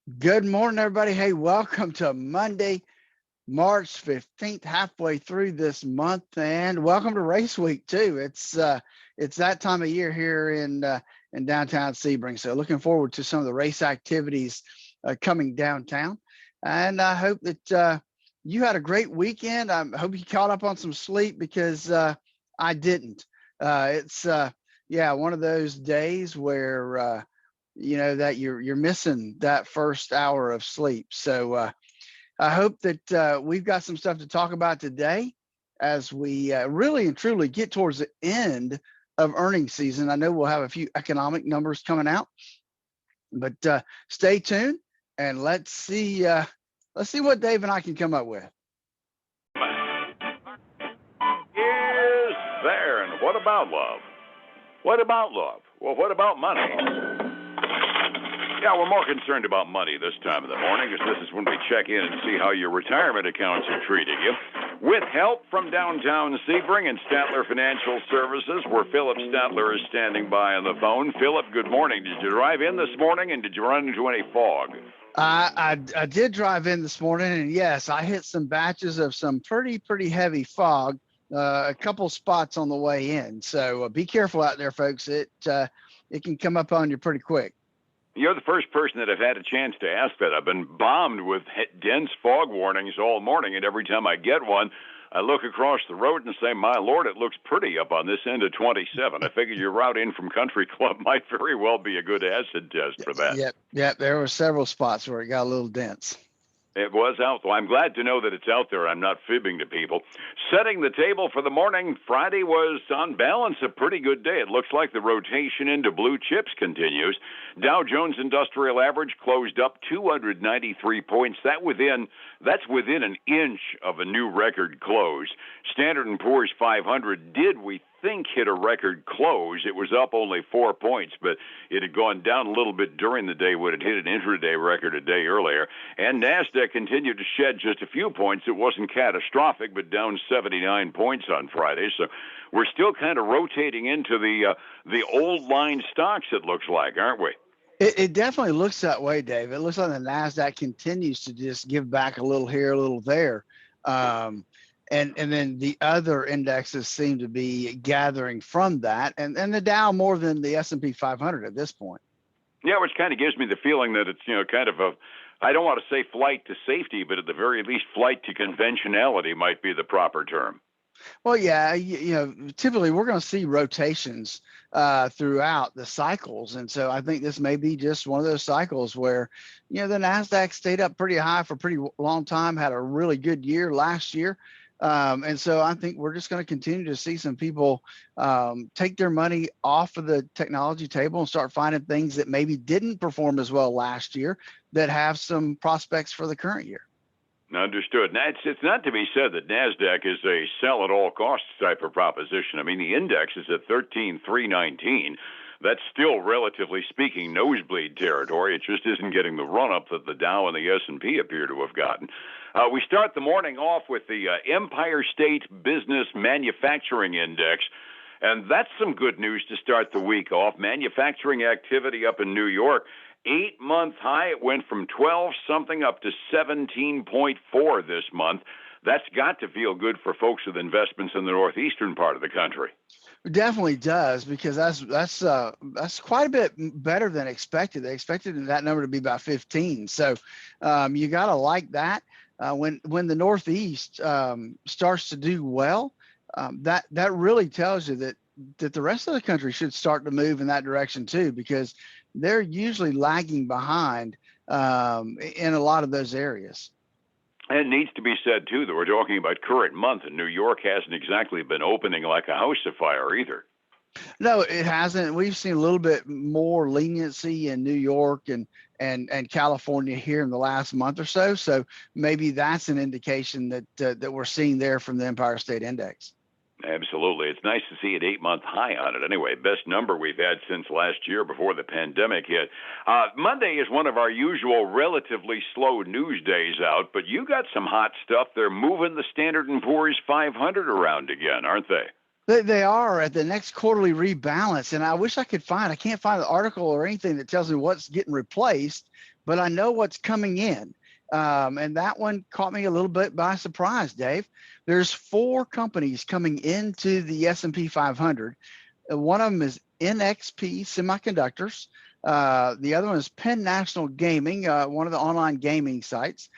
Good morning, everybody. Hey, welcome to Monday, March 15th, halfway through this month, and welcome to Race Week too. It's that time of year here in downtown Sebring. So looking forward to some of the race activities coming downtown. And I hope that you had a great weekend. I hope you caught up on some sleep because I didn't. It's yeah, one of those days where that you're missing that first hour of sleep. So I hope that we've got some stuff to talk about today as we really and truly get towards the end of earnings season. I know we'll have a few economic numbers coming out, but stay tuned and let's see what Dave and I can come up with. Is there, and what about love? What about love? Well, what about money? Yeah, we're more concerned about money this time of the morning, because this is when we check in and see how your retirement accounts are treating you. With help from downtown Sebring and Statler Financial Services, where Phillip Statler is standing by on the phone. Phillip, good morning. Did you drive in this morning, and did you run into any fog? I did drive in this morning, and yes, I hit some batches of some pretty heavy fog. A couple spots on the way in, so be careful out there, folks. It can come up on you pretty quick. You're the first person that I've had a chance to ask that. I've been bombed with dense fog warnings all morning, and every time I get one, I look across the road and say, my Lord, it looks pretty up on this end of 27. I figured your route in from Country Club might very well be a good acid test for that. Yep. There were several spots where it got a little dense. It was out, though. I'm glad to know that it's out there. I'm not fibbing to people. Setting the table for the morning, Friday was, on balance, a pretty good day. It looks like the rotation into blue chips continues. Dow Jones Industrial Average closed up 293 points. That's within an inch of a new record close. Standard & Poor's 500 did, we think, hit a record close. It was up only 4 points, but it had gone down a little bit during the day when it hit an intraday record a day earlier. And NASDAQ continued to shed just a few points. It wasn't catastrophic, but down 79 points on Friday. So we're still kind of rotating into the old line stocks, it looks like, aren't we? It definitely looks that way, Dave. It looks like the NASDAQ continues to just give back a little here, a little there. And then the other indexes seem to be gathering from that, and the Dow more than the S&P 500 at this point. Yeah, which kind of gives me the feeling that it's, kind of I don't want to say flight to safety, but at the very least, flight to conventionality might be the proper term. Well, yeah, typically we're going to see rotations throughout the cycles. And so I think this may be just one of those cycles where, the NASDAQ stayed up pretty high for a pretty long time, had a really good year last year. And so I think we're just going to continue to see some people take their money off of the technology table and start finding things that maybe didn't perform as well last year that have some prospects for the current year. Understood. Now, it's not to be said that NASDAQ is a sell at all costs type of proposition. I mean, the index is at 13,319. That's still, relatively speaking, nosebleed territory. It just isn't getting the run-up that the Dow and the S&P appear to have gotten. We start the morning off with the Empire State Business Manufacturing Index, and that's some good news to start the week off. Manufacturing activity up in New York, 8-month high. It went from 12-something up to 17.4 this month. That's got to feel good for folks with investments in the northeastern part of the country. It definitely does, because that's quite a bit better than expected. They expected that number to be about 15. So you got to like that. When the Northeast starts to do well, that really tells you that the rest of the country should start to move in that direction too, because they're usually lagging behind in a lot of those areas. And it needs to be said, too, that we're talking about current month, and New York hasn't exactly been opening like a house afire either. No, it hasn't. We've seen a little bit more leniency in New York and California here in the last month or so. So maybe that's an indication that we're seeing there from the Empire State Index. Absolutely. It's nice to see an 8-month high on it. Anyway, best number we've had since last year before the pandemic hit. Monday is one of our usual relatively slow news days out, but you got some hot stuff. They're moving the Standard & Poor's 500 around again, aren't they? They are at the next quarterly rebalance, and I wish I can't find the article or anything that tells me what's getting replaced, but I know what's coming in. And that one caught me a little bit by surprise, Dave. There's 4 companies coming into the S&P 500. One of them is NXP Semiconductors. The other one is Penn National Gaming, one of the online gaming sites.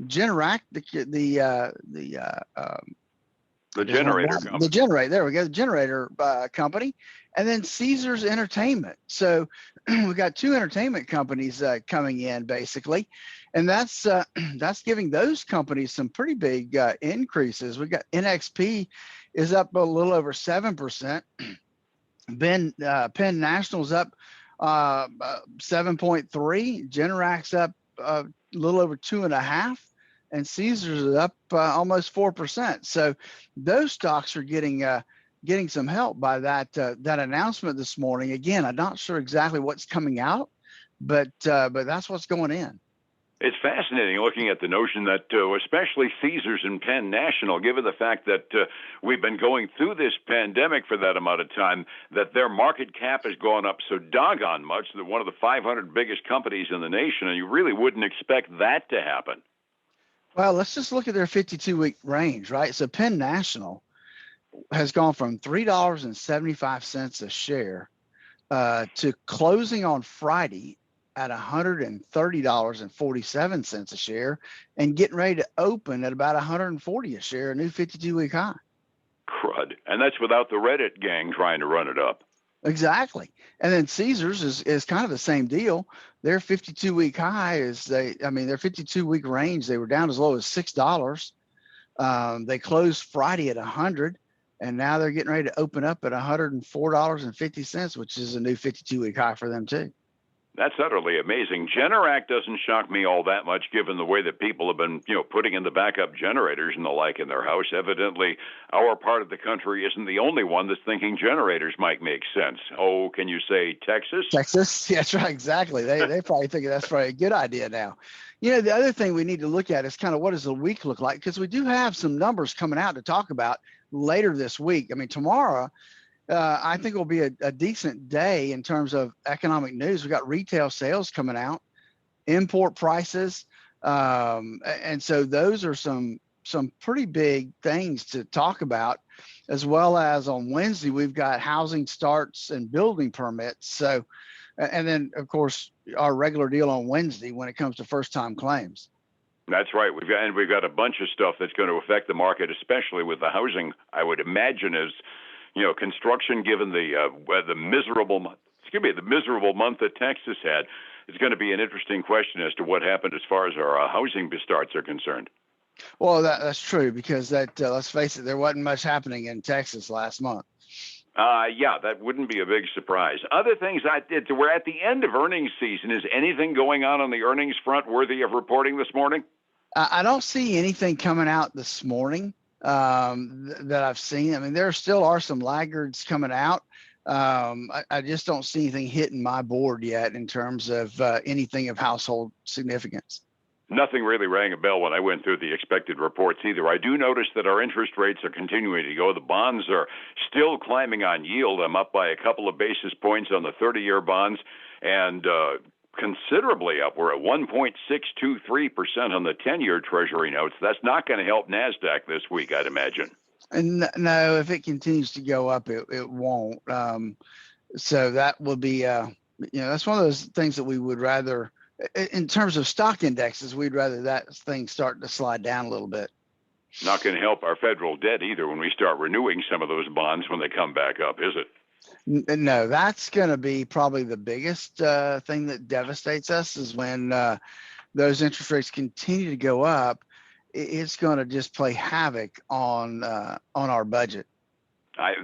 Generac, The generator company. The generator, there we go, the generator company, and then Caesars Entertainment. So we've got 2 entertainment companies coming in basically, and that's giving those companies some pretty big increases. We got NXP is up a little over 7%. Penn National's up 7.3. Generac's up a little over 2.5. And Caesars is up almost 4%. So those stocks are getting some help by that announcement this morning. Again, I'm not sure exactly what's coming out, but that's what's going in. It's fascinating looking at the notion that, especially Caesars and Penn National, given the fact that we've been going through this pandemic for that amount of time, that their market cap has gone up so doggone much that one of the 500 biggest companies in the nation, and you really wouldn't expect that to happen. Well, let's just look at their 52-week range, right? So Penn National has gone from $3.75 a share to closing on Friday at $130.47 a share and getting ready to open at about $140 a share, a new 52-week high. Crud. And that's without the Reddit gang trying to run it up. Exactly. And then Caesars is kind of the same deal. Their 52-week high is their 52-week range, they were down as low as $6. They closed Friday at 100, and now they're getting ready to open up at $104.50, which is a new 52-week high for them too. That's utterly amazing. Generac doesn't shock me all that much, given the way that people have been, putting in the backup generators and the like in their house. Evidently, our part of the country isn't the only one that's thinking generators might make sense. Oh, can you say Texas? Texas, yeah, that's right, exactly. They probably think that's probably a good idea now. The other thing we need to look at is kind of what does the week look like, because we do have some numbers coming out to talk about later this week. I mean, tomorrow, I think will be a decent day in terms of economic news. We got retail sales coming out, import prices, and so those are some pretty big things to talk about, as well as on Wednesday we've got housing starts and building permits. So, and then of course our regular deal on Wednesday when it comes to first-time claims. That's right. We've got a bunch of stuff that's going to affect the market, especially with the housing. I would imagine is. Construction, given the miserable month that Texas had, is going to be an interesting question as to what happened as far as our housing starts are concerned. Well, that's true, because let's face it, there wasn't much happening in Texas last month. Yeah, that wouldn't be a big surprise. Other things we're at the end of earnings season. Is anything going on the earnings front worthy of reporting this morning? I don't see anything coming out this morning that I've seen. I mean, there still are some laggards coming out. I just don't see anything hitting my board yet in terms of anything of household significance. Nothing really rang a bell when I went through the expected reports either. I do notice that our interest rates are continuing to go. The bonds are still climbing on yield. I'm up by a couple of basis points on the 30-year bonds, and considerably up. We're at 1.623% on the 10-year Treasury notes. That's not going to help NASDAQ this week, I'd imagine. And no, if it continues to go up, it won't. So that will be, that's one of those things that we would rather, in terms of stock indexes, we'd rather that thing start to slide down a little bit. Not going to help our federal debt either when we start renewing some of those bonds when they come back up, is it? No, that's going to be probably the biggest thing that devastates us, is when those interest rates continue to go up. It's going to just play havoc on our budget.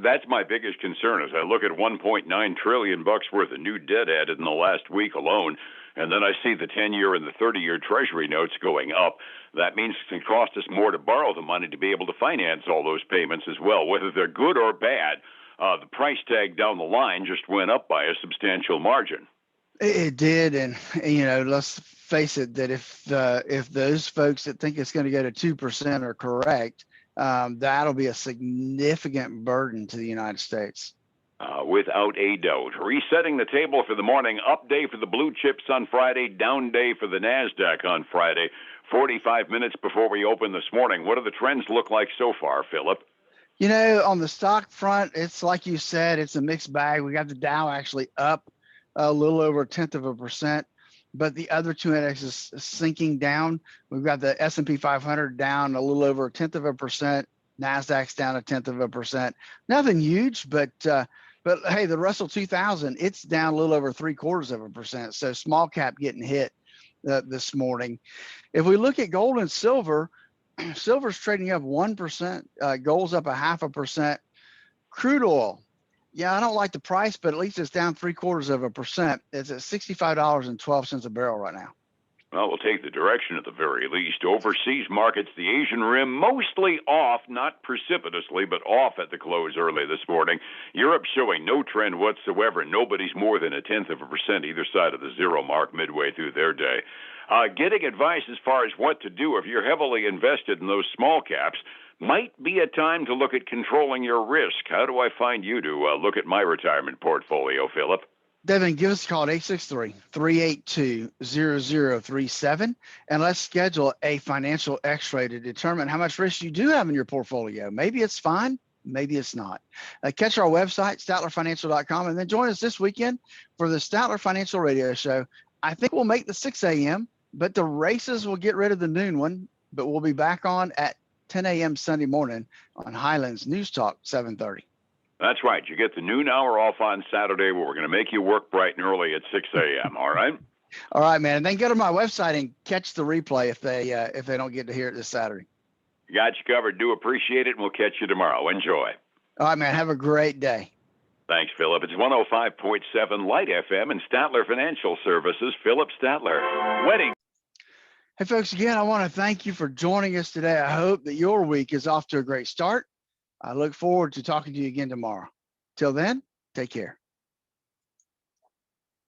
That's my biggest concern as I look at $1.9 trillion worth of new debt added in the last week alone. And then I see the 10-year and the 30-year Treasury notes going up. That means it's going to cost us more to borrow the money to be able to finance all those payments as well, whether they're good or bad. The price tag down the line just went up by a substantial margin. It did, and let's face it, that if those folks that think it's going to go to 2% are correct, that'll be a significant burden to the United States. Without a doubt. Resetting the table for the morning, up day for the blue chips on Friday, down day for the NASDAQ on Friday. 45 minutes before we open this morning. What do the trends look like so far, Phillip? You know, on the stock front, it's like you said, it's a mixed bag. We got the Dow actually up a little over 0.1%, but the other two indexes sinking down. We've got the S&P 500 down a little over 0.1%. NASDAQ's down 0.1%. Nothing huge, but hey, the Russell 2000, it's down a little over 0.75%. So small cap getting hit this morning. If we look at gold and silver, silver's trading up 1%, gold's up 0.5%. Crude oil, yeah, I don't like the price, but at least it's down 0.75%. It's at $65.12 a barrel right now. Well, we'll take the direction at the very least. Overseas markets, the Asian rim, mostly off, not precipitously, but off at the close early this morning. Europe showing no trend whatsoever. Nobody's more than 0.1% either side of the zero mark midway through their day. Getting advice as far as what to do if you're heavily invested in those small caps might be a time to look at controlling your risk. How do I find you to look at my retirement portfolio, Phillip? Devin, give us a call at 863-382-0037, and let's schedule a financial x-ray to determine how much risk you do have in your portfolio. Maybe it's fine, maybe it's not. Catch our website, statlerfinancial.com, and then join us this weekend for the Statler Financial Radio Show. I think we'll make the 6 a.m., but the races will get rid of the noon one, but we'll be back on at 10 a.m. Sunday morning on Highlands News Talk 730. That's right. You get the noon hour off on Saturday where we're going to make you work bright and early at 6 a.m., all right? All right, man. And then go to my website and catch the replay if they don't get to hear it this Saturday. Got you covered. Do appreciate it, and we'll catch you tomorrow. Enjoy. All right, man. Have a great day. Thanks, Phillip. It's 105.7 Light FM and Statler Financial Services. Phillip Statler. Wedding. Hey, folks, again, I want to thank you for joining us today. I hope that your week is off to a great start. I look forward to talking to you again tomorrow. Till then, take care.